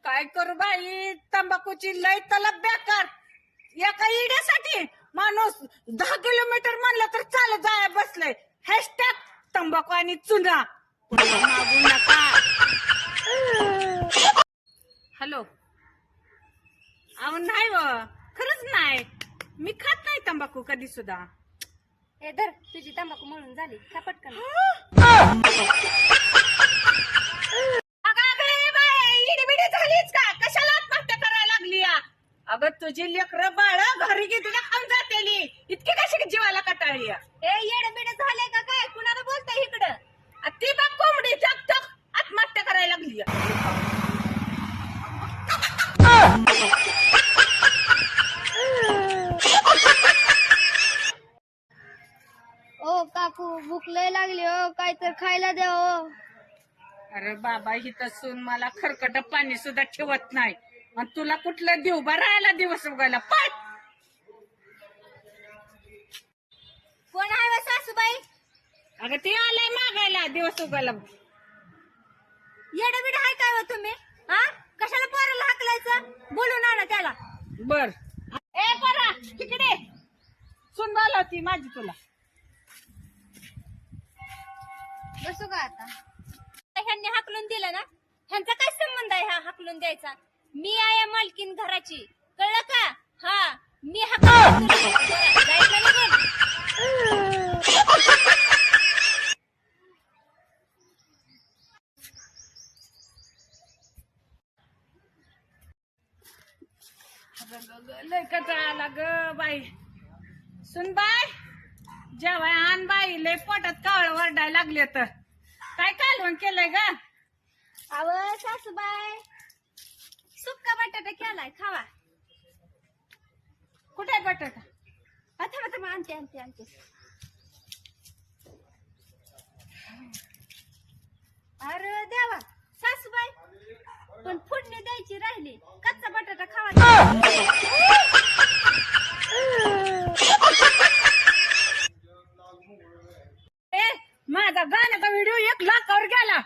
काय करू बाई, तंबाखूची लय तलब बेकार. एका इड्यासाठी माणूस 10 किलोमीटर म्हणलं तर चालत जाया बसलंय. हॅशटॅग तंबाखू आणि चुना. मागू नका. हॅलो. अहो नाही व, खरंच नाही. मी खात नाही तंबाखू कधी सुद्धा. हे धर, तुझी तंबाखू म्हणून झाली का पटकन. इडीबिडी झालीच का? कशाला आत्महत्या करायला लागली या? अगं तुझी लेकरं बाळ घरी घेतली खाऊन जातेली, इतकी कशी जीवाला कटाळली या? ए येडबिड झाले का काय? कुणाला बोलताय इकडं? ती बघ कोंबडी टक टक आत्महत्या करायला लागली या. ओ काकू, भूक लय लागली हो, काय तर खायला द्या हो. अरे बाबा, हिथं सून मला खरकट पाणी सुद्धा ठेवत नाही, आणि तुला कुठलं देऊ? बा राहायला दिवस उगायला पाठ. कोण आहे व सासूबाई? अगं ती आलाय मागायला दिवस उगायला. येडबिड आहे काय हो तुम्ही? हा, कशाला पोराला हाकलायचं? बोलून आणा त्याला. बर. ए परा तिकडे सून बोलावती माझी तुला. बसू का आता? ह्यांनी हाकलून दिलं ना, ह्यांचा काय संबंध आहे हा हाकलून द्यायचा? मी आहे मालकीन घराची, कळलं का? हा, मी हाकलून जायचं निघून. लय कटाळा ग बाई. सुन बाय, जेवाय आण बाई, लय पोटात कावळ वरडायला लागले. तर काय कालवण केलंय ग? अव सासूबाई, सुक्का बटाटा केलाय, खावा. कुठे बटाटा? आता आणते आणते आणते. अरे देवा सासूबाई, पण फोडणी द्यायची राहिली, कच्चा बटाटा खावा. माझा गाण्याचा व्हिडिओ 1 लाखावर गेला.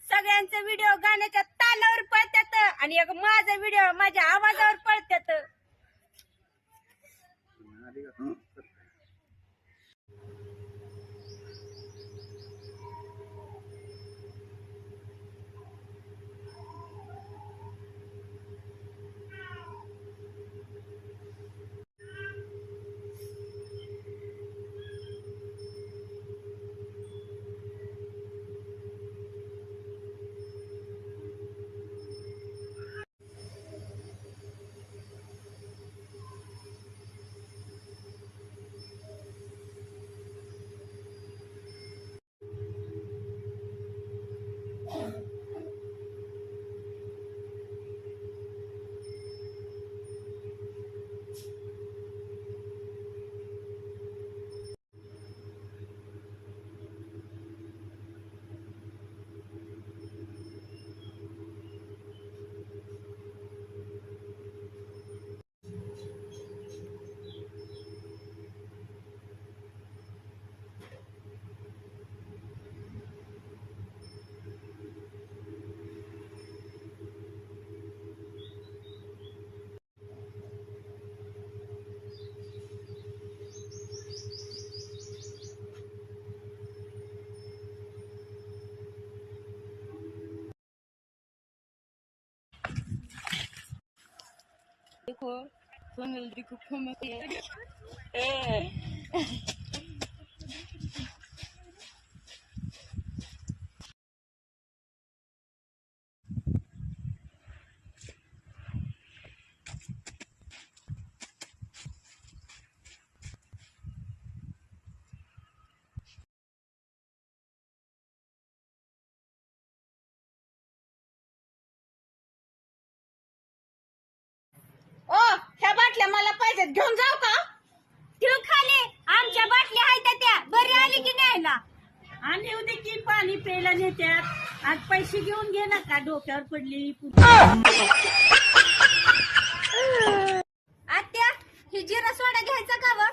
सगळ्यांचे व्हिडिओ गाण्याच्या तालावर पळतात आणि एक माझा व्हिडिओ माझ्या आवाजावर पळतात. देखो सोनल जी को फोन किया। ओ ह्या बाटल्या मला पाहिजेत, घेऊन जाऊ का? ठेव खाली, आमच्या बाटल्या आहेत त्या, बरी आली की न्यायला. आणि उद्या की पाणी प्यायला नेत्यात. आज पैसे घेऊन घे ना, का डोक्यावर पडली. आत्या, ही जिरा सोडा घ्यायचा का व?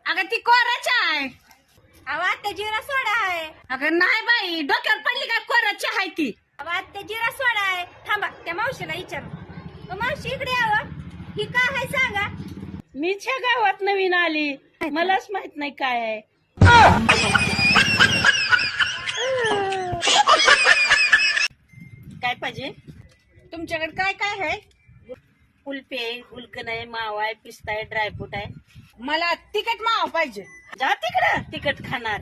अगं ती कोराची आहे. अहो आत्या, जिरा सोडा आहे. अगं नाही बाई, डोक्यावर पडली काय कोराची आहे ती. अहो आत्या, जिरा सोडा आहे. थांबा मावशीला विचारू. मावशी इकडे यावं. ही काय आहे सांगा. मीच ह्या गावात नवीन आली, मलाच माहित नाही काय आहे. काय पाहिजे तुमच्याकडे? काय काय आहे? कुल्फी आहे, गुलकन आहे, मावा आहे, पिस्ता आहे, ड्रायफ्रूट आहे. मला तिखट मावा पाहिजे. जा तिकडं, तिखट खाणार.